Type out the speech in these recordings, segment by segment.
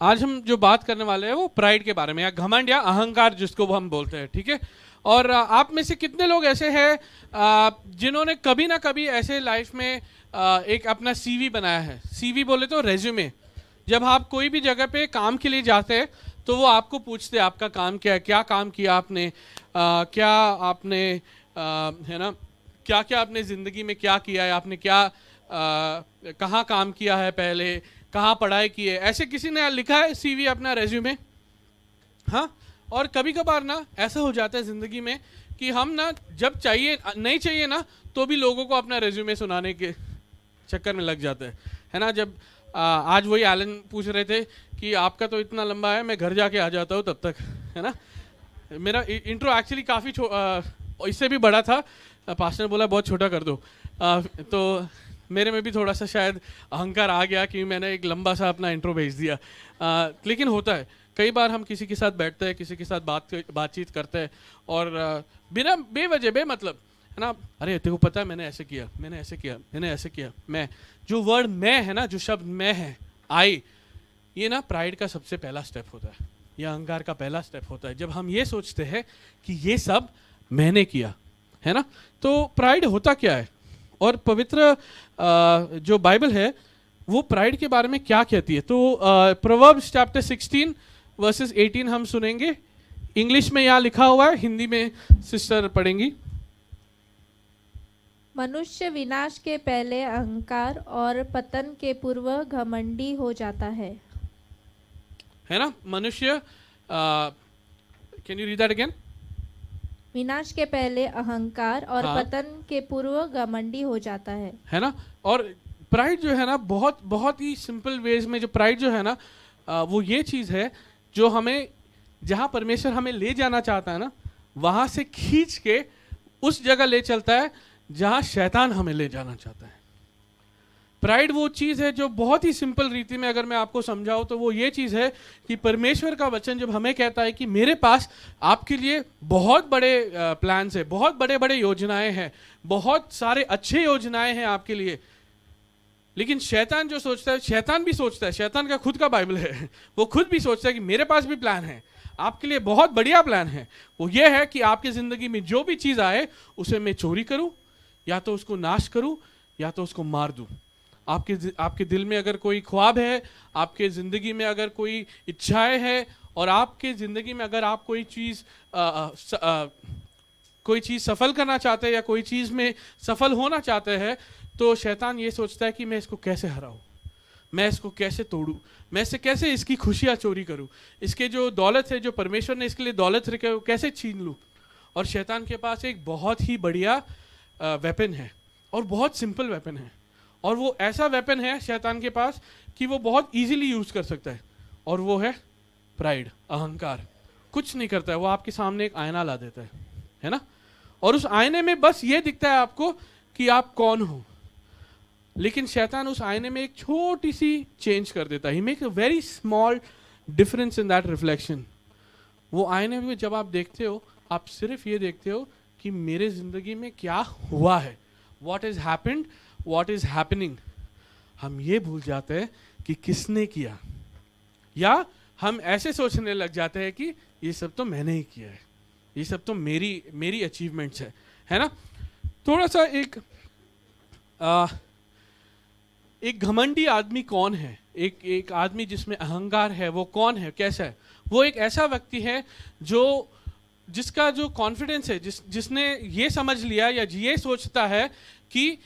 आज हम जो बात करने वाले हैं वो प्राइड के बारे में, या घमंड या अहंकार जिसको हम बोलते हैं, ठीक है। और आप में से कितने लोग ऐसे हैं जिन्होंने कभी ना कभी ऐसे लाइफ में एक अपना सीवी बनाया है। सीवी बोले तो रेज्यूमे। जब आप कोई भी जगह पे काम के लिए जाते हैं तो वो आपको पूछते हैं आपका काम क्या है, क्या काम किया आपने, क्या आपने है ना, क्या क्या आपने ज़िंदगी में क्या किया है, आपने क्या कहाँ काम किया है पहले, कहाँ पढ़ाई की है। ऐसे किसी ने लिखा है सीवी अपना रेज्यूमे? हाँ। और कभी कभार ना ऐसा हो जाता है ज़िंदगी में कि हम ना जब चाहिए नहीं चाहिए ना तो भी लोगों को अपना रेज्यूमे सुनाने के चक्कर में लग जाते हैं, है ना। जब आज वही एलन पूछ रहे थे कि आपका तो इतना लंबा है, मैं घर जाके आ जाता हूँ तब तक, है ना। मेरा इंट्रो एक्चुअली काफ़ी इससे भी बड़ा था, पास्टर ने बोला बहुत छोटा कर दो, तो मेरे में भी थोड़ा सा शायद अहंकार आ गया कि मैंने एक लंबा सा अपना इंट्रो भेज दिया। लेकिन होता है कई बार, हम किसी के साथ बैठते हैं, किसी के साथ बातचीत करते हैं और बिना बेवजह बेमतलब, है ना, अरे तेरे को पता है मैंने ऐसे किया, मैंने ऐसे किया, मैंने ऐसे किया। मैं जो वर्ड मैं है ना, जो शब्द मैं है, आई, ये ना प्राइड का सबसे पहला स्टेप होता है, यह अहंकार का पहला स्टेप होता है। जब हम ये सोचते हैं कि ये सब मैंने किया, है ना। तो प्राइड होता क्या है और पवित्र जो बाइबल है वो प्राइड के बारे में क्या कहती है। तो प्रोवर्ब्स चैप्टर 16 वर्सेस 18 हम सुनेंगे। इंग्लिश में यहाँ लिखा हुआ है, हिंदी में सिस्टर पढ़ेंगी। मनुष्य विनाश के पहले अहंकार और पतन के पूर्व घमंडी हो जाता है ना। मनुष्य, can you read that again? विनाश के पहले अहंकार और हाँ। पतन के पूर्व घमंडी हो जाता है ना। और प्राइड जो है ना, बहुत बहुत ही सिंपल वेज में जो प्राइड जो है ना, वो ये चीज़ है जो हमें, जहाँ परमेश्वर हमें ले जाना चाहता है ना, वहाँ से खींच के उस जगह ले चलता है जहाँ शैतान हमें ले जाना चाहता है। प्राइड वो चीज़ है जो बहुत ही सिंपल रीति में अगर मैं आपको समझाऊं तो वो ये चीज़ है कि परमेश्वर का वचन जब हमें कहता है कि मेरे पास आपके लिए बहुत बड़े प्लान्स है, बहुत बड़े बड़े योजनाएं हैं, बहुत सारे अच्छे योजनाएं हैं आपके लिए, लेकिन शैतान जो सोचता है, शैतान भी सोचता है, शैतान का खुद का बाइबल है, वो खुद भी सोचता है कि मेरे पास भी प्लान है, आपके लिए बहुत बढ़िया प्लान है। वो ये है कि आपकी ज़िंदगी में जो भी चीज़ आए उसे मैं चोरी करूं, या तो उसको नाश करूं, या तो उसको मार दूं। आपके दिल में अगर कोई ख्वाब है, आपके ज़िंदगी में अगर कोई इच्छाएं हैं, और आपके ज़िंदगी में अगर आप कोई चीज़ सफल करना चाहते हैं या कोई चीज़ में सफल होना चाहते हैं, तो शैतान ये सोचता है कि मैं इसको कैसे हराऊं, मैं इसको कैसे तोड़ूं, मैं इससे कैसे इसकी खुशियाँ चोरी करूं, इसके जो दौलत है, जो परमेश्वर ने इसके लिए दौलत रखी है, वो कैसे छीन लूं। और शैतान के पास एक बहुत ही बढ़िया वेपन है, और बहुत सिंपल वेपन है, और वो ऐसा वेपन है शैतान के पास कि वो बहुत इजीली यूज़ कर सकता है, और वो है प्राइड, अहंकार। कुछ नहीं करता है, वो आपके सामने एक आईना ला देता है ना, और उस आईने में बस ये दिखता है आपको कि आप कौन हो, लेकिन शैतान उस आईने में एक छोटी सी चेंज कर देता है। He make a very small difference in that reflection. वो आईने में जब आप देखते हो, आप सिर्फ ये देखते हो कि मेरे जिंदगी में क्या हुआ है, what is happened, what is happening. हम ये भूल जाते हैं कि किसने किया, या हम ऐसे सोचने लग जाते हैं कि ये सब तो मैंने ही किया है, ये सब तो मेरी अचीवमेंट्स है ना। थोड़ा सा एक घमंडी आदमी कौन है, एक आदमी जिसमें अहंकार है, वो कौन है, कैसा है? वो एक ऐसा व्यक्ति है जिसका जो कॉन्फिडेंस है, जिसने ये समझ लिया या ये सोचता है कि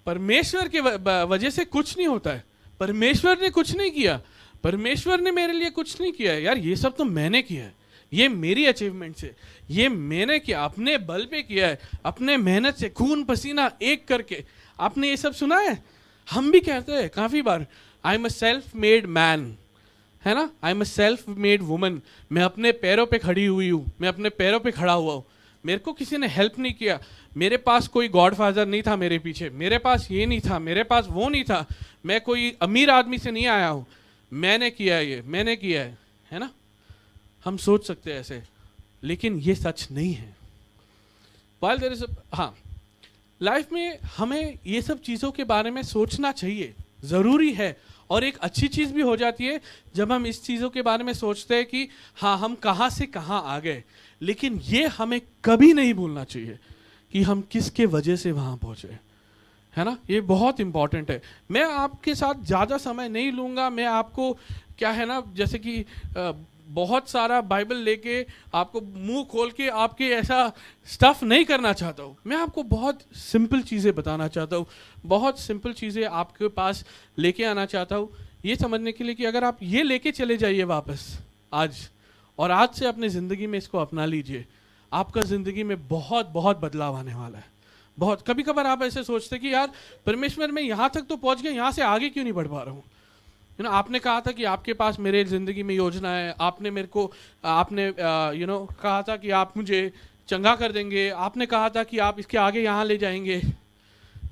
परमेश्वर के वजह से कुछ नहीं होता है, परमेश्वर ने कुछ नहीं किया, परमेश्वर ने मेरे लिए कुछ नहीं किया है, यार ये सब तो मैंने किया है, ये मेरी अचीवमेंट्स है, ये मैंने किया, अपने बल पे किया है, अपने मेहनत से, खून पसीना एक करके। आपने ये सब सुना है? हम भी कहते हैं काफ़ी बार, I am a self made man, है ना, I am a self made woman. मैं अपने पैरों पे खड़ी हुई हूँ, मैं अपने पैरों पे खड़ा हुआ हूँ, मेरे को किसी ने हेल्प नहीं किया, मेरे पास कोई गॉडफादर नहीं था मेरे पीछे, मेरे पास ये नहीं था, मेरे पास वो नहीं था, मैं कोई अमीर आदमी से नहीं आया हूँ, मैंने किया है, ये मैंने किया है ना। हम सोच सकते हैं ऐसे, लेकिन ये सच नहीं है। While there is हाँ, लाइफ में हमें ये सब चीज़ों के बारे में सोचना चाहिए, ज़रूरी है, और एक अच्छी चीज़ भी हो जाती है जब हम इस चीज़ों के बारे में सोचते हैं कि हाँ हम कहाँ से कहाँ आ गए, लेकिन ये हमें कभी नहीं भूलना चाहिए कि हम किसके वजह से वहाँ पहुँचे, है ना। ये बहुत इंपॉर्टेंट है। मैं आपके साथ ज़्यादा समय नहीं लूँगा। मैं आपको क्या है ना, जैसे कि बहुत सारा बाइबल लेके आपको मुंह खोल के आपके ऐसा स्टफ नहीं करना चाहता हूँ। मैं आपको बहुत सिंपल चीज़ें बताना चाहता हूँ, बहुत सिंपल चीज़ें आपके पास लेके आना चाहता हूँ, ये समझने के लिए कि अगर आप ये लेके चले जाइए वापस आज, और आज से अपनी ज़िंदगी में इसको अपना लीजिए, आपका ज़िंदगी में बहुत बहुत बदलाव आने वाला है। बहुत कभी कभार आप ऐसे सोचते कि यार परमेश्वर मैं यहाँ तक तो पहुँच गया, यहाँ से आगे क्यों नहीं बढ़ पा रहा हूँ। आपने कहा था कि आपके पास मेरे ज़िंदगी में योजना है, आपने मेरे को आपने कहा था कि आप मुझे चंगा कर देंगे, आपने कहा था कि आप इसके आगे यहाँ ले जाएंगे,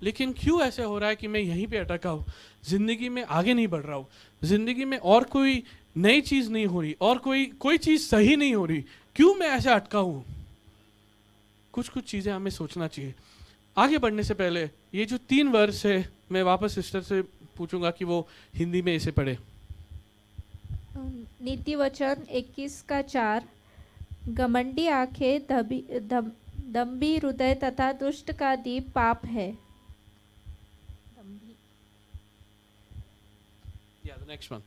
लेकिन क्यों ऐसे हो रहा है कि मैं यहीं पे अटका हूँ, ज़िंदगी में आगे नहीं बढ़ रहा हूँ, ज़िंदगी में और कोई नई चीज़ नहीं हो रही, और कोई चीज़ सही नहीं हो रही, क्यों मैं ऐसे अटका हूँ। कुछ चीज़ें हमें सोचना चाहिए। आगे बढ़ने से पहले ये जो 3 वर्स है, मैं वापस सिस्टर से पूछूंगा कि वो हिंदी में इसे पढ़े। नीति वचन 21:4, घमंडी आंखें, दम्भी हृदय तथा दुष्ट का दीप पाप है। Yeah, the next one.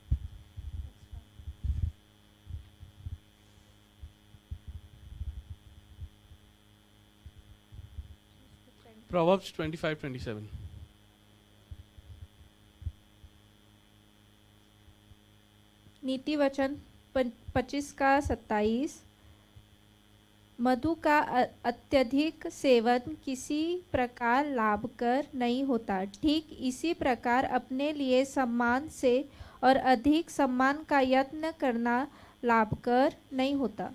Proverbs 25:27. नीति वचन 25:27, मधु का अत्यधिक सेवन किसी प्रकार लाभकर नहीं होता, ठीक इसी प्रकार अपने लिए सम्मान से और अधिक सम्मान का यत्न करना लाभकर नहीं होता।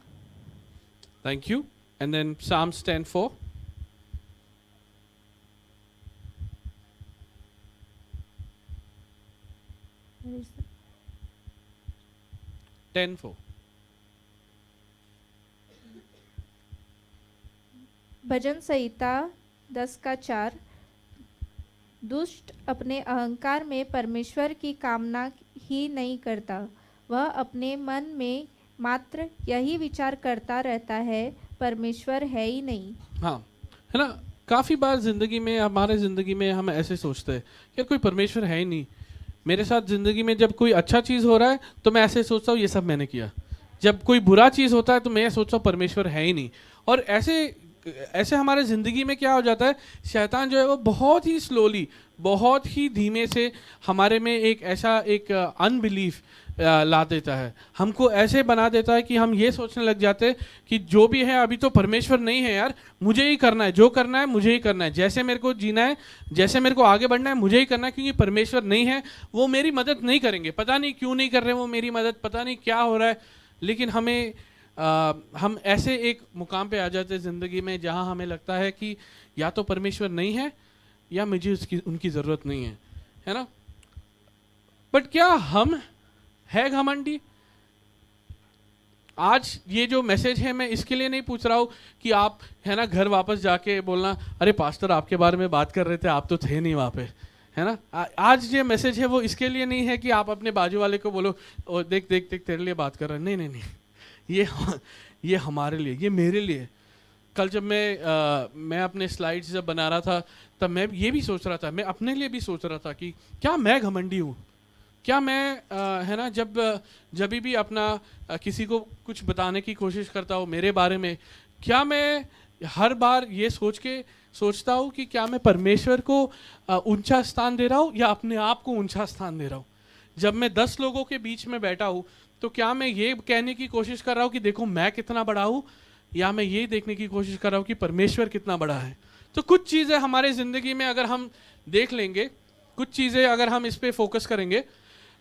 Thank you. And then Psalms 10:4. 10:4. भजन संहिता 10:4, दुष्ट अपने अहंकार में परमेश्वर की कामना ही नहीं करता, वह अपने मन में मात्र यही विचार करता रहता है, परमेश्वर है ही नहीं। हाँ, है ना। काफ़ी बार ज़िंदगी में, हमारे ज़िंदगी में हम ऐसे सोचते हैं कि कोई परमेश्वर है ही नहीं। मेरे साथ ज़िंदगी में जब कोई अच्छा चीज़ हो रहा है तो मैं ऐसे सोचता हूँ ये सब मैंने किया, जब कोई बुरा चीज़ होता है तो मैं सोचता हूँ परमेश्वर है ही नहीं। और ऐसे हमारे ज़िंदगी में क्या हो जाता है, शैतान जो है वो बहुत ही स्लोली, बहुत ही धीमे से हमारे में एक अनबिलीफ ला देता है, हमको ऐसे बना देता है कि हम ये सोचने लग जाते हैं कि जो भी है अभी तो परमेश्वर नहीं है यार, मुझे ही करना है, जो करना है मुझे ही करना है, जैसे मेरे को जीना है, जैसे मेरे को आगे बढ़ना है मुझे ही करना है, क्योंकि परमेश्वर नहीं है, वो मेरी मदद नहीं करेंगे, पता नहीं क्यों नहीं कर रहे वो मेरी मदद, पता नहीं क्या हो रहा है। लेकिन हम ऐसे एक मुकाम पे आ जाते हैं ज़िंदगी में जहाँ हमें लगता है कि या तो परमेश्वर नहीं है या मुझे उनकी ज़रूरत नहीं है ना। बट क्या हम है घमंडी? आज ये जो मैसेज है मैं इसके लिए नहीं पूछ रहा हूँ कि आप है ना घर वापस जाके बोलना अरे पास्टर आपके बारे में बात कर रहे थे, आप तो थे नहीं वहाँ पे, है ना। आज ये मैसेज है वो इसके लिए नहीं है कि आप अपने बाजू वाले को बोलो ओ देख देख देख तेरे लिए बात कर रहे हैं, नहीं नहीं नहीं, ये हमारे लिए, ये मेरे लिए। कल जब मैं अपने स्लाइड्स जब बना रहा था तब मैं ये भी सोच रहा था, मैं अपने लिए भी सोच रहा था कि क्या मैं घमंडी हूँ, क्या मैं है ना जब भी अपना किसी को कुछ बताने की कोशिश करता हूँ मेरे बारे में, क्या मैं हर बार ये सोचता हूँ कि क्या मैं परमेश्वर को ऊंचा स्थान दे रहा हूँ या अपने आप को ऊंचा स्थान दे रहा हूँ। जब मैं 10 लोगों के बीच में बैठा हूँ तो क्या मैं ये कहने की कोशिश कर रहा हूँ कि देखो मैं कितना बड़ा हूँ, या मैं ये देखने की कोशिश कर रहा हूँ कि परमेश्वर कितना बड़ा है। तो कुछ चीज़ें हमारे ज़िंदगी में अगर हम देख लेंगे, कुछ चीज़ें अगर हम इस पर फोकस करेंगे,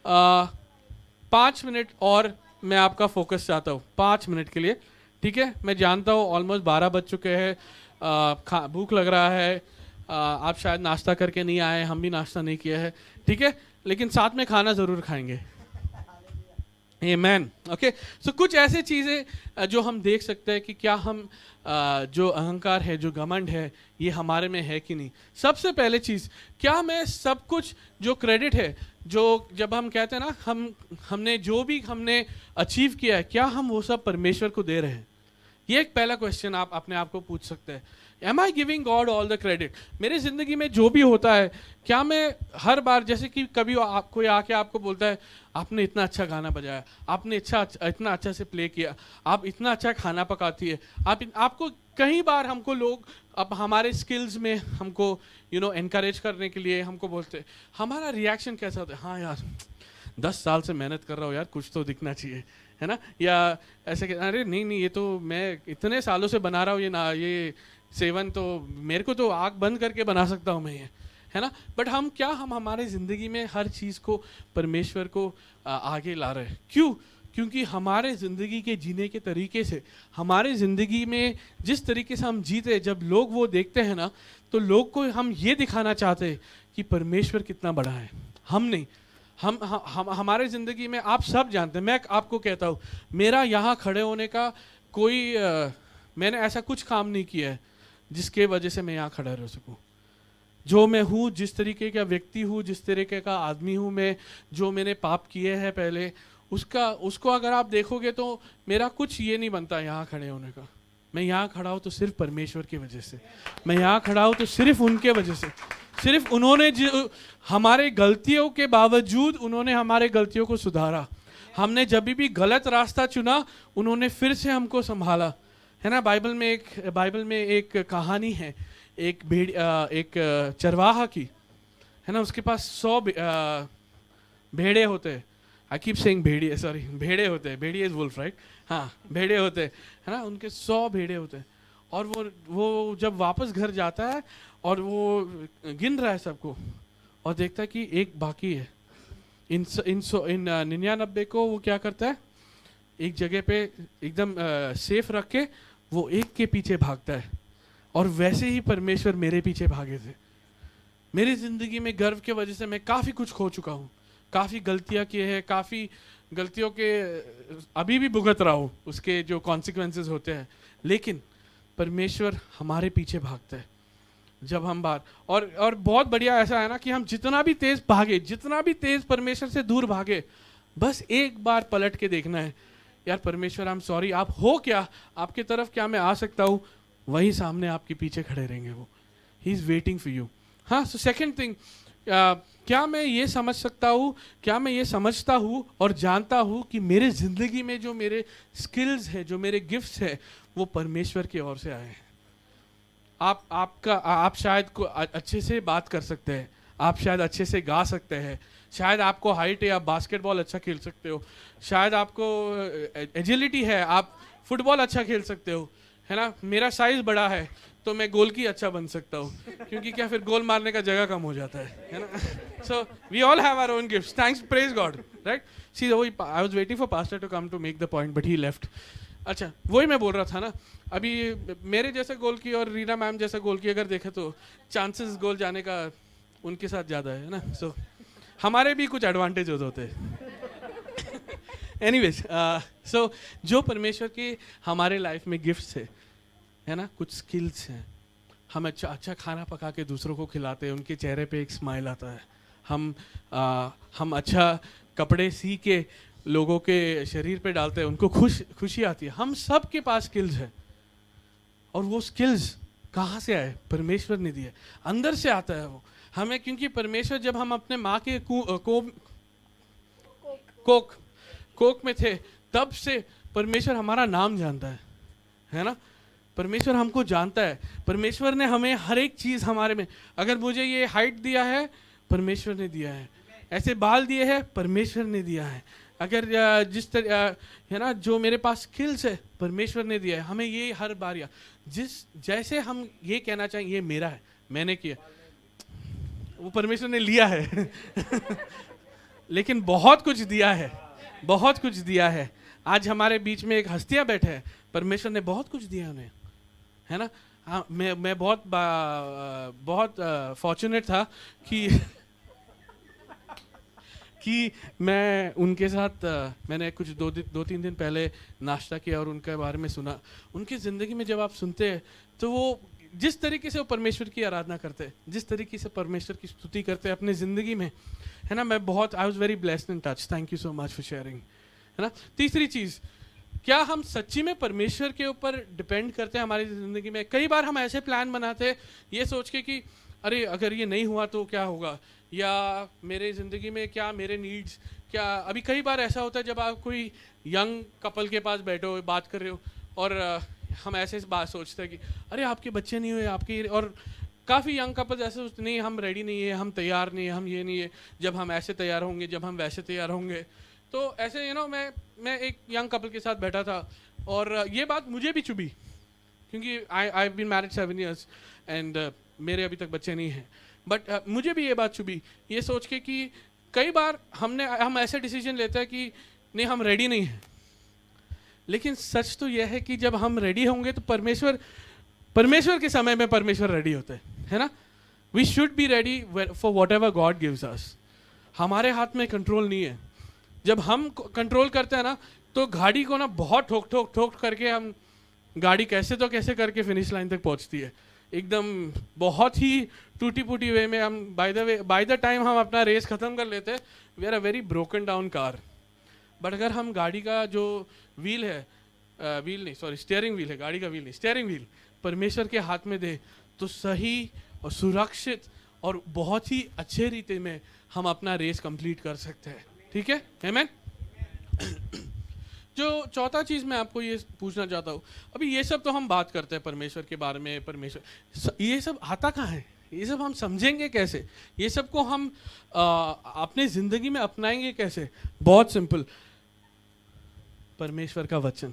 5 मिनट और मैं आपका फोकस चाहता हूँ 5 मिनट के लिए, ठीक है। मैं जानता हूँ ऑलमोस्ट 12 बज चुके हैं, भूख लग रहा है, आप शायद नाश्ता करके नहीं आए, हम भी नाश्ता नहीं किया है, ठीक है, लेकिन साथ में खाना ज़रूर खाएंगे। Amen. ओके, सो कुछ ऐसे चीज़ें जो हम देख सकते हैं कि क्या हम जो अहंकार है, जो घमंड है, ये हमारे में है कि नहीं। सबसे पहले चीज़, क्या मैं सब कुछ जो क्रेडिट है, जो जब हम कहते हैं ना हमने जो भी हमने अचीव किया है, क्या हम वो सब परमेश्वर को दे रहे हैं। ये एक पहला क्वेश्चन आप अपने आप को पूछ सकते हैं। Am I giving God all the credit. मेरी ज़िंदगी में जो भी होता है, क्या मैं हर बार, जैसे कि कभी कोई आके आपको बोलता है आपने इतना अच्छा गाना बजाया, आपने इतना अच्छा से प्ले किया, आप इतना अच्छा खाना पकाती है, आपको कई बार हमको लोग अब हमारे स्किल्स में हमको एनकरेज करने के लिए हमको बोलते हैं, हमारा रिएक्शन कैसा होता है, हाँ यार 10 साल से मेहनत कर रहा हूँ यार, कुछ तो दिखना चाहिए, है ना। या ऐसे कि अरे नहीं ये तो मैं इतने सालों से बना रहा हूँ, ये सेवन तो मेरे को तो आँख बंद करके बना सकता हूँ मैं ये, है ना। बट हम हमारे ज़िंदगी में हर चीज़ को परमेश्वर को आगे ला रहे हैं। क्यों? क्योंकि हमारे ज़िंदगी के जीने के तरीके से, हमारे ज़िंदगी में जिस तरीके से हम जीते, जब लोग वो देखते हैं ना, तो लोग को हम ये दिखाना चाहते हैं कि परमेश्वर कितना बड़ा है। हम नहीं, हम हमारे ज़िंदगी में आप सब जानते हैं। मैं आपको कहता हूँ, मेरा यहाँ खड़े होने का कोई मैंने ऐसा कुछ काम नहीं किया है जिसके वजह से मैं यहाँ खड़ा रह सकूँ। जो मैं हूँ, जिस तरीके का व्यक्ति हूँ, जिस तरीके का आदमी हूँ मैं, जो मैंने पाप किए हैं पहले, उसको अगर आप देखोगे तो मेरा कुछ ये नहीं बनता यहाँ खड़े होने का। मैं यहाँ खड़ा हूँ तो सिर्फ परमेश्वर की वजह से, मैं यहाँ खड़ा हूँ तो सिर्फ उनके वजह से। सिर्फ उन्होंने जो हमारे गलतियों के बावजूद उन्होंने हमारे गलतियों को सुधारा। हमने जब भी गलत रास्ता चुना, उन्होंने फिर से हमको संभाला, है ना। बाइबल में एक कहानी है, एक चरवाहा की, है ना। उसके पास 100 भेड़े होते हैं। आई कीप सेइंग भेड़िए, सॉरी, भेड़े होते हैं। भेड़िए इज वुल्फ, राइट। हाँ, भेड़े होते हैं, है ना। उनके 100 भेड़े होते हैं। और वो जब वापस घर जाता है और वो गिन रहा है सबको और देखता है कि एक बाकी है। इन 99 को वो क्या करता है, एक जगह पे एकदम सेफ रख के वो एक के पीछे भागता है। और वैसे ही परमेश्वर मेरे पीछे भागे थे। मेरी ज़िंदगी में गर्व के वजह से मैं काफ़ी कुछ खो चुका हूँ, काफ़ी गलतियाँ की है, काफ़ी गलतियों के अभी भी भुगत रहा हूँ, उसके जो कॉन्सिक्वेंसेस होते हैं। लेकिन परमेश्वर हमारे पीछे भागता है जब हम बाहर, और बहुत बढ़िया ऐसा है ना कि हम जितना भी तेज़ भागे, जितना भी तेज़ परमेश्वर से दूर भागे, बस एक बार पलट के देखना है, यार परमेश्वर आई एम सॉरी, आप हो क्या, आपकी तरफ क्या मैं आ सकता हूँ। वही सामने आपके पीछे खड़े रहेंगे वो। He is waiting for you. हाँ, सो सेकेंड थिंग, क्या मैं ये समझ सकता हूँ, क्या मैं ये समझता हूँ और जानता हूँ कि मेरे ज़िंदगी में जो मेरे स्किल्स है, जो मेरे गिफ्ट्स है, वो परमेश्वर की ओर से आए हैं। आप शायद को अच्छे से बात कर सकते हैं, आप शायद अच्छे से गा सकते हैं, शायद आपको हाइट है, आप बास्केटबॉल अच्छा खेल सकते हो, शायद आपको एजिलिटी है, आप फुटबॉल अच्छा खेल सकते हो, है ना। मेरा साइज बड़ा है तो मैं गोल की अच्छा बन सकता हूँ, क्योंकि क्या फिर गोल मारने का जगह कम हो जाता है ना। So we all have our own gifts, thanks, praise God, right. See I was waiting for pastor to come to make the point but he left. अच्छा, वही मैं बोल रहा था ना, अभी मेरे जैसे गोल की और रीना मैम जैसा गोल की अगर देखें तो चांसेस गोल जाने का उनके साथ ज़्यादा है ना। सो हमारे भी कुछ एडवांटेज होते हैं। एनीवेज, सो जो परमेश्वर के हमारे लाइफ में गिफ्ट्स है ना, कुछ स्किल्स हैं। हम अच्छा खाना पका के दूसरों को खिलाते हैं, उनके चेहरे पे एक स्माइल आता है। हम अच्छा कपड़े सी के लोगों के शरीर पे डालते हैं, उनको खुशी आती है। हम सब के पास स्किल्स है, और वो स्किल्स कहाँ से आए? परमेश्वर ने दिए, अंदर से आता है वो हमें। क्योंकि परमेश्वर, जब हम अपने माँ के कोक में थे, तब से परमेश्वर हमारा नाम जानता है ना। परमेश्वर हमको जानता है। परमेश्वर ने हमें हर एक चीज़ हमारे में, अगर मुझे ये हाइट दिया है, परमेश्वर ने दिया है। ऐसे बाल दिए हैं, परमेश्वर ने दिया है। अगर जिस तरह है ना, जो मेरे पास स्किल्स है, परमेश्वर ने दिया है हमें। ये हर बार या जैसे हम ये कहना चाहें ये मेरा है, मैंने किया, वो परमेश्वर ने लिया है। लेकिन बहुत कुछ दिया है, बहुत कुछ दिया है। आज हमारे बीच में एक हस्तियाँ बैठे हैं, परमेश्वर ने बहुत कुछ दिया उन्हें, है ना। हाँ, मैं बहुत फॉर्चुनेट था कि कि मैं उनके साथ मैंने कुछ 2-3 दिन पहले नाश्ता किया और उनके बारे में सुना। उनकी ज़िंदगी में जब आप सुनते हैं तो वो जिस तरीके से वो परमेश्वर की आराधना करते हैं, जिस तरीके से परमेश्वर की स्तुति करते हैं अपनी ज़िंदगी में, है ना, मैं बहुत I was very blessed in touch. Thank you so much for sharing, है ना। तीसरी चीज़, क्या हम सच्ची में परमेश्वर के ऊपर डिपेंड करते हैं हमारी ज़िंदगी में? कई बार हम ऐसे प्लान बनाते हैं ये सोच के कि अरे अगर ये नहीं हुआ तो क्या होगा, या मेरे ज़िंदगी में क्या मेरे नीड्स क्या। अभी कई बार ऐसा होता है जब आप कोई यंग कपल के पास बैठे हो बात कर रहे हो और हम ऐसे बात सोचते हैं कि अरे आपके बच्चे नहीं हुए आपके, और काफ़ी यंग कपल्स ऐसे सोचते नहीं हम रेडी नहीं है, हम तैयार नहीं है, हम ये नहीं है, जब हम ऐसे तैयार होंगे, जब हम वैसे तैयार होंगे। तो ऐसे मैं एक यंग कपल के साथ बैठा था और ये बात मुझे भी चुभी, क्योंकि I been married 7 years and मेरे अभी तक बच्चे नहीं हैं, बट मुझे भी ये बात चुभी ये सोच के कि कई बार हम ऐसे डिसीजन लेते हैं कि नहीं हम रेडी नहीं हैं। लेकिन सच तो यह है कि जब हम रेडी होंगे तो परमेश्वर के समय में परमेश्वर रेडी होते हैं, है ना। We should be ready for whatever God gives us. हमारे हाथ में कंट्रोल नहीं है। जब हम कंट्रोल करते हैं ना तो गाड़ी को ना बहुत ठोक ठोक ठोक करके हम गाड़ी कैसे तो कैसे करके फिनिश लाइन तक पहुंचती है, एकदम बहुत ही टूटी फूटी वे में। हम बाय द टाइम हम अपना रेस ख़त्म कर लेते हैं, we are a very broken down car. But अगर हम गाड़ी का जो व्हील है, स्टीयरिंग व्हील है, गाड़ी का व्हील नहीं, स्टीयरिंग व्हील परमेश्वर के हाथ में दे तो सही और सुरक्षित और बहुत ही अच्छे रीति में हम अपना रेस कंप्लीट कर सकते हैं। ठीक है, आमीन। जो चौथा चीज़ मैं आपको ये पूछना चाहता हूँ, अभी ये सब तो हम बात करते हैं परमेश्वर के बारे में, परमेश्वर ये सब आता कहाँ है, ये सब हम समझेंगे कैसे, ये सब को हम अपने ज़िंदगी में अपनाएंगे कैसे? बहुत सिंपल, परमेश्वर का वचन,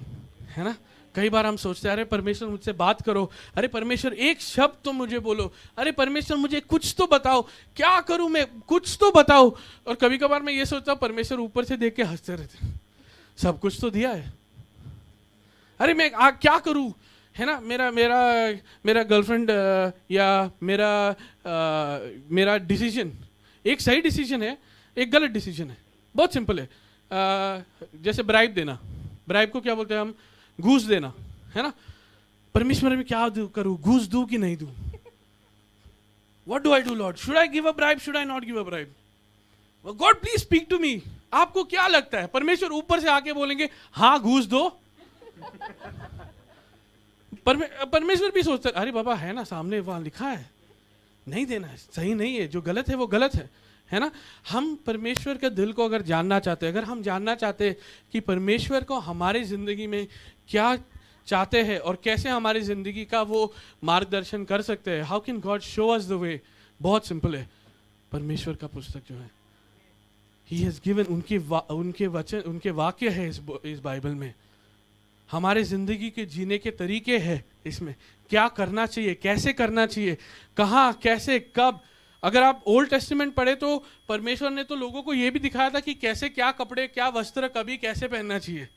है ना। कई बार हम सोचते हैं अरे परमेश्वर मुझसे बात करो, अरे परमेश्वर एक शब्द तो मुझे बोलो, अरे परमेश्वर मुझे कुछ तो बताओ, क्या करूं मैं, कुछ तो बताओ। और कभी कभार मैं ये सोचता हूँ परमेश्वर ऊपर से देख के हंसते रहते, सब कुछ तो दिया है, अरे मैं क्या करूं, है ना। मेरा गर्लफ्रेंड या मेरा डिसीजन एक सही डिसीजन है, एक गलत डिसीजन है। बहुत सिंपल है, जैसे ब्राइब देना, ब्राइब को क्या बोलते हैं हम, घूस देना, है ना। परमेश्वर में क्या करूं, घूस दूं कि नहीं दूं? What do I do lord, should I give a bribe, should I not give a bribe? God please speak to me. आपको क्या लगता है परमेश्वर ऊपर से आके बोलेंगे हाँ घूस दो? परमेश्वर भी सोचता है अरे बाबा है ना सामने, वहां लिखा है नहीं देना है, सही नहीं है, जो गलत है वो गलत है ना। हम परमेश्वर के दिल को अगर जानना चाहते हैं, अगर हम जानना चाहते हैं कि परमेश्वर को हमारी ज़िंदगी में क्या चाहते हैं और कैसे हमारी ज़िंदगी का वो मार्गदर्शन कर सकते हैं, how can God show us the way? बहुत सिंपल है, परमेश्वर का पुस्तक जो है, ही हैज़ गिवन, उनके वचन, उनके वाक्य है इस बाइबल में, हमारे ज़िंदगी के जीने के तरीके हैं इसमें, क्या करना चाहिए, कैसे करना चाहिए, कहाँ, कैसे, कब। अगर आप ओल्ड टेस्टामेंट पढ़े तो परमेश्वर ने तो लोगों को ये भी दिखाया था कि कैसे, क्या कपड़े, क्या वस्त्र कभी कैसे पहनना चाहिए,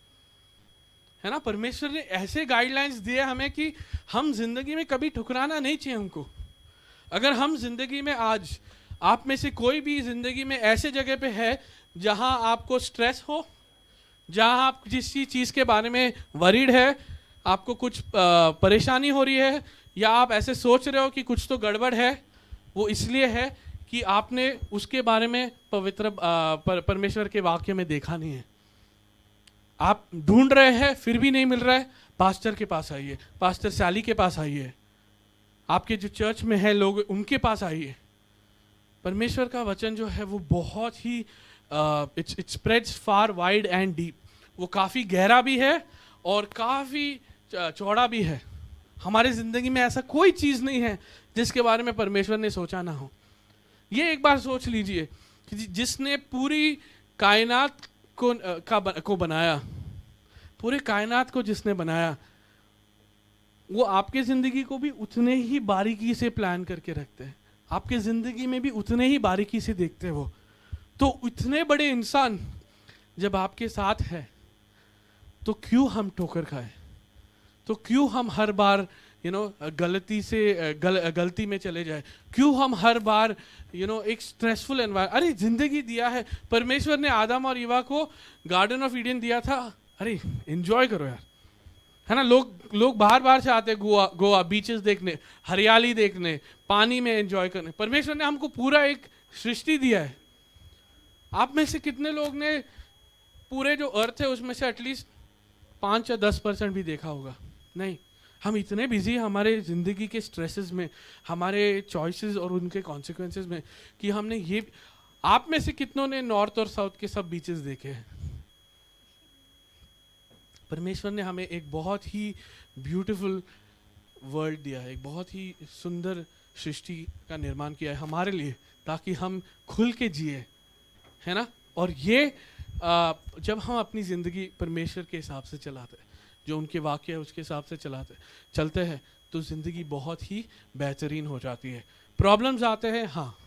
है ना। परमेश्वर ने ऐसे गाइडलाइंस दिए हमें कि हम जिंदगी में कभी ठुकराना नहीं चाहिए हमको। अगर हम जिंदगी में आज, आप में से कोई भी जिंदगी में ऐसे जगह पे है जहां आपको स्ट्रेस हो, जहां आप किसी चीज़ के बारे में वरीड है, आपको कुछ परेशानी हो रही है, या आप ऐसे सोच रहे हो कि कुछ तो गड़बड़ है, वो इसलिए है कि आपने उसके बारे में पवित्र परमेश्वर के वाक्य में देखा नहीं है। आप ढूंढ रहे हैं फिर भी नहीं मिल रहा है, पास्टर के पास आइए, पास्टर सैली के पास आइए, आपके जो चर्च में है लोग उनके पास आइए। परमेश्वर का वचन जो है वो बहुत ही it spreads far wide and deep, वो काफ़ी गहरा भी है और काफ़ी चौड़ा भी है। हमारे ज़िंदगी में ऐसा कोई चीज़ नहीं है जिसके बारे में परमेश्वर ने सोचा ना हो। ये एक बार सोच लीजिए कि जिसने पूरी कायनात को बनाया, पूरे कायनात को जिसने बनाया, वो आपके ज़िंदगी को भी उतने ही बारीकी से प्लान करके रखते हैं, आपके ज़िंदगी में भी उतने ही बारीकी से देखते हैं वो। तो इतने बड़े इंसान जब आपके साथ है तो क्यों हम ठोकर खाए, तो क्यों हम हर बार गलती से गलती में चले जाए? क्यों हम हर बार एक स्ट्रेसफुल एनवायरमेंट, अरे जिंदगी दिया है परमेश्वर ने, आदम और ईवा को गार्डन ऑफ ईडन दिया था, अरे एंजॉय करो यार, है ना। लोग बाहर बाहर से आते हैं गोवा बीचेस देखने, हरियाली देखने, पानी में एंजॉय करने। परमेश्वर ने हमको पूरा एक सृष्टि दिया है। आप में से कितने लोग ने पूरे जो अर्थ है उसमें से एटलीस्ट 5 या 10% भी देखा होगा? नहीं। हम इतने बिजी हमारे जिंदगी के स्ट्रेसेस में, हमारे चॉइसेस और उनके कॉन्सिक्वेंसेस में, कि हमने ये, आप में से कितनों ने नॉर्थ और साउथ के सब बीचेस देखे हैं? परमेश्वर ने हमें एक बहुत ही ब्यूटीफुल वर्ल्ड दिया है, एक बहुत ही सुंदर सृष्टि का निर्माण किया है हमारे लिए, ताकि हम खुल के जिए, है ना। और ये जब हम अपनी ज़िंदगी परमेश्वर के हिसाब से चलाते हैं, जो उनके वाक्य है उसके हिसाब से चलते हैं, तो ज़िंदगी बहुत ही बेहतरीन हो जाती है। प्रॉब्लम्स आते हैं, हाँ।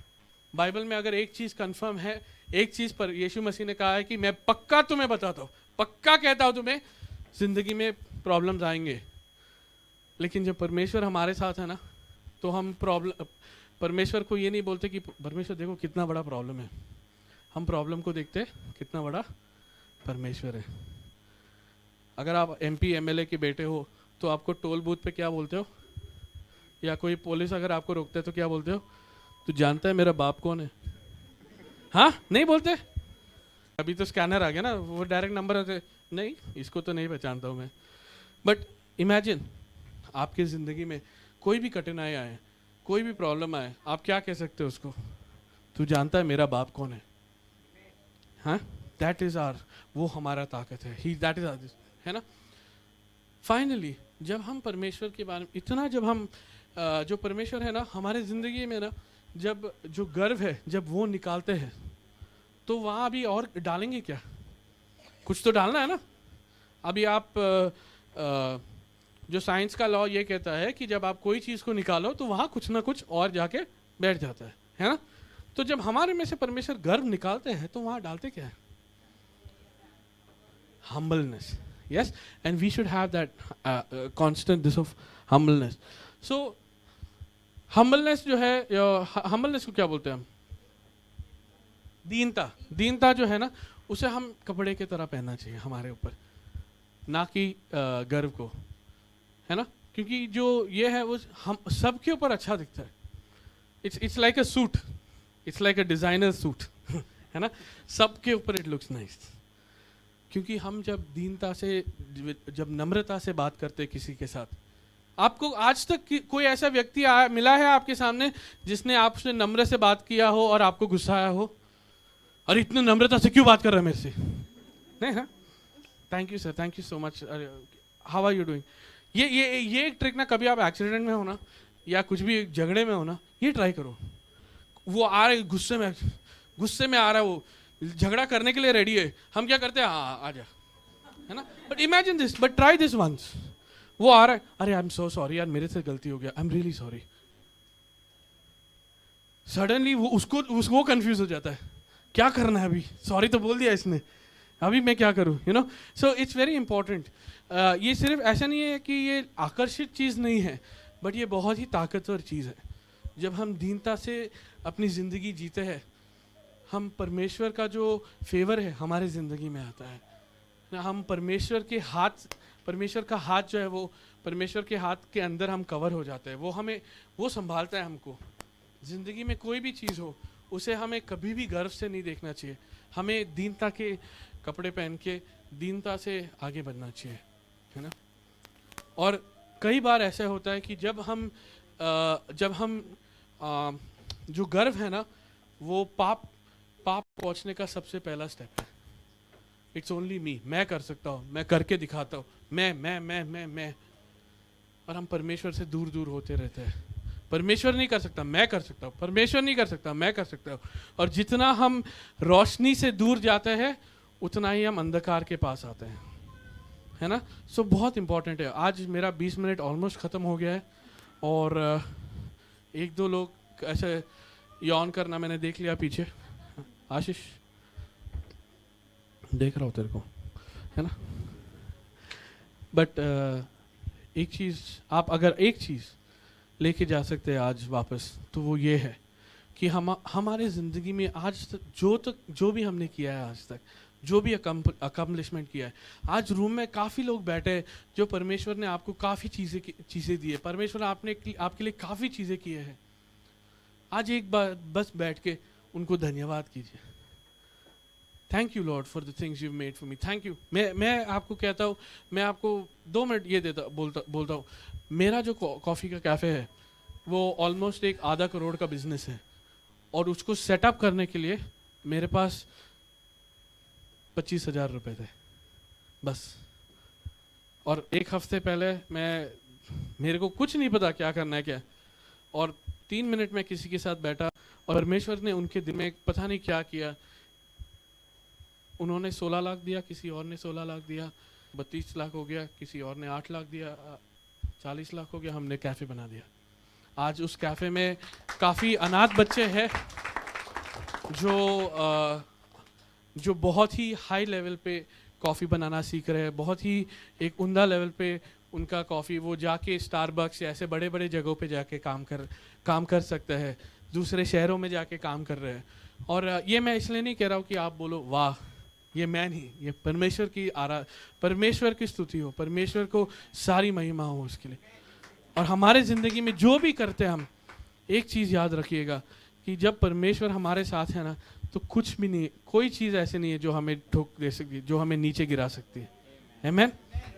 बाइबल में अगर एक चीज़ कंफर्म है, एक चीज़ पर यीशु मसीह ने कहा है कि मैं पक्का तुम्हें बताता हूँ, पक्का कहता हूँ तुम्हें, ज़िंदगी में प्रॉब्लम्स आएंगे। लेकिन जब परमेश्वर हमारे साथ है ना, तो हम परमेश्वर को ये नहीं बोलते कि परमेश्वर देखो कितना बड़ा प्रॉब्लम है। हम प्रॉब्लम को देखते कितना बड़ा परमेश्वर है। अगर आप MP MLA के बेटे हो तो आपको टोल बूथ पे क्या बोलते हो? या कोई पुलिस अगर आपको रोकते है तो क्या बोलते हो? तू जानता है मेरा बाप कौन है? हाँ, नहीं बोलते? अभी तो स्कैनर आ गया ना, वो डायरेक्ट नंबर आते, नहीं इसको तो नहीं पहचानता हूँ मैं। बट इमेजिन आपकी ज़िंदगी में कोई भी कठिनाई आए, कोई भी प्रॉब्लम आए, आप क्या कह सकते हो उसको? तू जानता है मेरा बाप कौन है? हाँ, दैट इज आर, वो हमारा ताकत है, ही दैट इज आर, है ना। फाइनली जब हम परमेश्वर के बारे में इतना, जब हम जो परमेश्वर है ना हमारे ज़िंदगी में ना, जब जो गर्व है जब वो निकालते हैं, तो वहाँ अभी और डालेंगे क्या? कुछ तो डालना है ना। अभी आप जो साइंस का लॉ ये कहता है कि जब आप कोई चीज़ को निकालो तो वहाँ कुछ ना कुछ और जाके बैठ जाता है ना। तो जब हमारे में से परमेश्वर गर्व निकालते हैं तो वहाँ डालते क्या है? Humbleness. Yes, and we should have that constant this of humbleness. So humbleness जो है, humbleness को क्या बोलते हैं हम? दीनता। दीनता जो है ना, उसे हम कपड़े की तरह पहनना चाहिए हमारे ऊपर, ना कि गर्व को, है ना। क्योंकि जो ये है वो हम सबके ऊपर अच्छा दिखता है। It's like a suit, it's like a designer suit, है ना। सबके ऊपर इट लुक्स नाइस। क्योंकि हम जब दीनता से, जब नम्रता से बात करते हैं किसी के साथ, आपको आज तक कोई ऐसा व्यक्ति मिला है आपके सामने जिसने आपसे नम्र से बात किया हो और आपको गुस्सा आया हो? अरे इतने नम्रता से क्यों बात कर रहा है मेरे से? नहीं, हाँ, thank you sir, thank you so much, how are you doing. ये एक ट्रिक ना, कभी आप एक्सीडेंट में हो ना या कुछ भी झगड़े में हो ना, ये ट्राई करो। वो आ रहे गुस्से में आ रहा है, वो झगड़ा करने के लिए रेडी है, हम क्या करते हैं? हाँ आ जा, है ना। But imagine this, but try this once. वो आ रहा है, अरे आई एम सो सॉरी यार, मेरे से गलती हो गया, I am really sorry. Suddenly वो कंफ्यूज हो जाता है, क्या करना है अभी? सॉरी तो बोल दिया इसने, अभी मैं क्या करूं, you know. So it's very important. ये सिर्फ ऐसा नहीं है कि ये आकर्षित चीज़ नहीं है, बट ये बहुत ही ताकतवर चीज़ है। जब हम दीनता से अपनी ज़िंदगी जीते हैं, हम परमेश्वर का जो फेवर है हमारे ज़िंदगी में आता है ना। हम परमेश्वर का हाथ जो है, वो परमेश्वर के हाथ के अंदर हम कवर हो जाते हैं। वो संभालता है हमको। ज़िंदगी में कोई भी चीज़ हो, उसे हमें कभी भी गर्व से नहीं देखना चाहिए। हमें दीनता के कपड़े पहन के दीनता से आगे बढ़ना चाहिए, है ना। और कई बार ऐसा होता है कि जब हम जो गर्व है ना, वो पाप पहुंचने का सबसे पहला स्टेप है। इट्स ओनली मी, मैं कर सकता हूँ, मैं करके दिखाता हूँ, मैं। और हम परमेश्वर से दूर दूर होते रहते हैं। परमेश्वर नहीं कर सकता, मैं कर सकता हूँ। परमेश्वर नहीं कर सकता, मैं कर सकता हूँ। और जितना हम रोशनी से दूर जाते हैं, उतना ही हम अंधकार के पास आते हैं, है ना। सो बहुत इंपॉर्टेंट है। आज मेरा 20 मिनट ऑलमोस्ट ख़त्म हो गया है, और एक दो लोग ऐसे यौन करना मैंने देख लिया पीछे। आशीष, देख रहा हूँ तेरे को, है ना। बट एक चीज़, आप अगर एक चीज़ लेके जा सकते हैं आज वापस, तो वो ये है कि हमारे ज़िंदगी में आज तक जो भी हमने किया है, आज तक जो भी अकम्पलिशमेंट किया है, आज रूम में काफ़ी लोग बैठे हैं जो परमेश्वर ने आपको काफ़ी चीज़ें दी है, परमेश्वर आपके लिए काफ़ी चीज़ें किए हैं। आज एक बार बस बैठ के उनको धन्यवाद कीजिए। Thank you Lord for the things you made for me, thank you. मैं आपको कहता हूँ, मैं आपको 2 मिनट ये बोलता हूँ, मेरा जो कॉफ़ी का कैफ़े है वो ऑलमोस्ट एक आधा करोड़ का बिजनेस है, और उसको सेटअप करने के लिए मेरे पास 25,000 रुपये थे बस। और एक हफ्ते पहले मेरे को कुछ नहीं पता क्या करना है क्या, और 3 मिनट में किसी के साथ बैठा और परमेश्वर ने उनके दिल में पता नहीं क्या किया, उन्होंने 16 लाख दिया, किसी और ने 16 लाख दिया, 32 लाख हो गया, किसी और ने 8 लाख दिया, 40 लाख हो गया, हमने कैफ़े बना दिया। आज उस कैफ़े में काफ़ी अनाथ बच्चे हैं जो बहुत ही हाई लेवल पे कॉफ़ी बनाना सीख रहे हैं, बहुत ही एक उम्दा लेवल पे उनका कॉफ़ी, वो जाके स्टारबक्स या ऐसे बड़े बड़े जगहों पे जाके काम कर सकते हैं, दूसरे शहरों में जाके काम कर रहे हैं। और ये मैं इसलिए नहीं कह रहा हूँ कि आप बोलो वाह, ये मैं नहीं, ये परमेश्वर की स्तुति हो, परमेश्वर को सारी महिमा हो उसके लिए। और हमारे ज़िंदगी में जो भी करते हैं हम, एक चीज़ याद रखिएगा कि जब परमेश्वर हमारे साथ है ना, तो कुछ भी नहीं, कोई चीज़ ऐसे नहीं है जो हमें ठोक दे सकती, जो हमें नीचे गिरा सकती है। आमीन,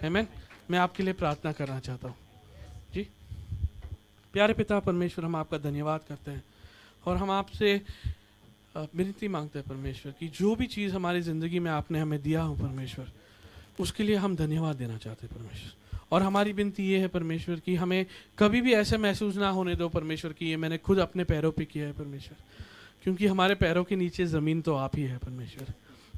आमीन। मैं आपके लिए प्रार्थना करना चाहता हूँ। जी प्यारे पिता परमेश्वर, हम आपका धन्यवाद करते हैं और हम आपसे विनती मांगते हैं परमेश्वर कि जो भी चीज़ हमारी ज़िंदगी में आपने हमें दिया हो परमेश्वर, उसके लिए हम धन्यवाद देना चाहते हैं परमेश्वर। और हमारी विनती ये है परमेश्वर कि हमें कभी भी ऐसा महसूस ना होने दो परमेश्वर कि ये मैंने खुद अपने पैरों पे किया है परमेश्वर, क्योंकि हमारे पैरों के नीचे ज़मीन तो आप ही है परमेश्वर।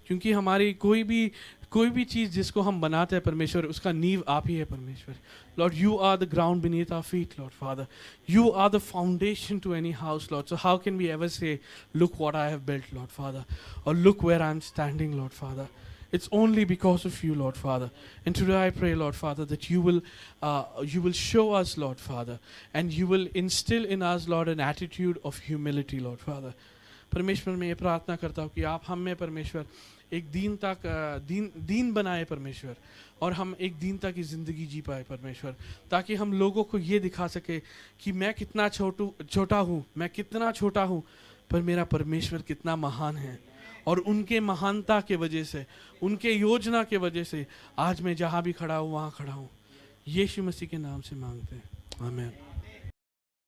क्योंकि हमारी कोई भी चीज़ जिसको हम बनाते हैं परमेश्वर, उसका नींव आप ही है परमेश्वर। Lord, you are the ground beneath our feet, Lord Father. You are the foundation to any house, Lord. So how can we ever say, look what I have built, Lord Father, or look where I'm standing, Lord Father? It's only because of you, Lord Father. And today I pray, Lord Father, that you will show us, Lord Father, and you will instill in us, Lord, an attitude of humility, Lord Father. परमेश्वर, मैं ये प्रार्थना करता हूँ कि आप हम में परमेश्वर एक दीन बनाए परमेश्वर, और हम एक दीनता की ज़िंदगी जी पाए परमेश्वर, ताकि हम लोगों को ये दिखा सके कि मैं कितना छोटा हूँ, मैं कितना छोटा हूँ, पर मेरा परमेश्वर कितना महान है। और उनके महानता के वजह से, उनके योजना के वजह से आज मैं जहाँ भी खड़ा हूँ वहाँ खड़ा हूँ। यीशु मसीह के नाम से मांगते हैं, आमीन।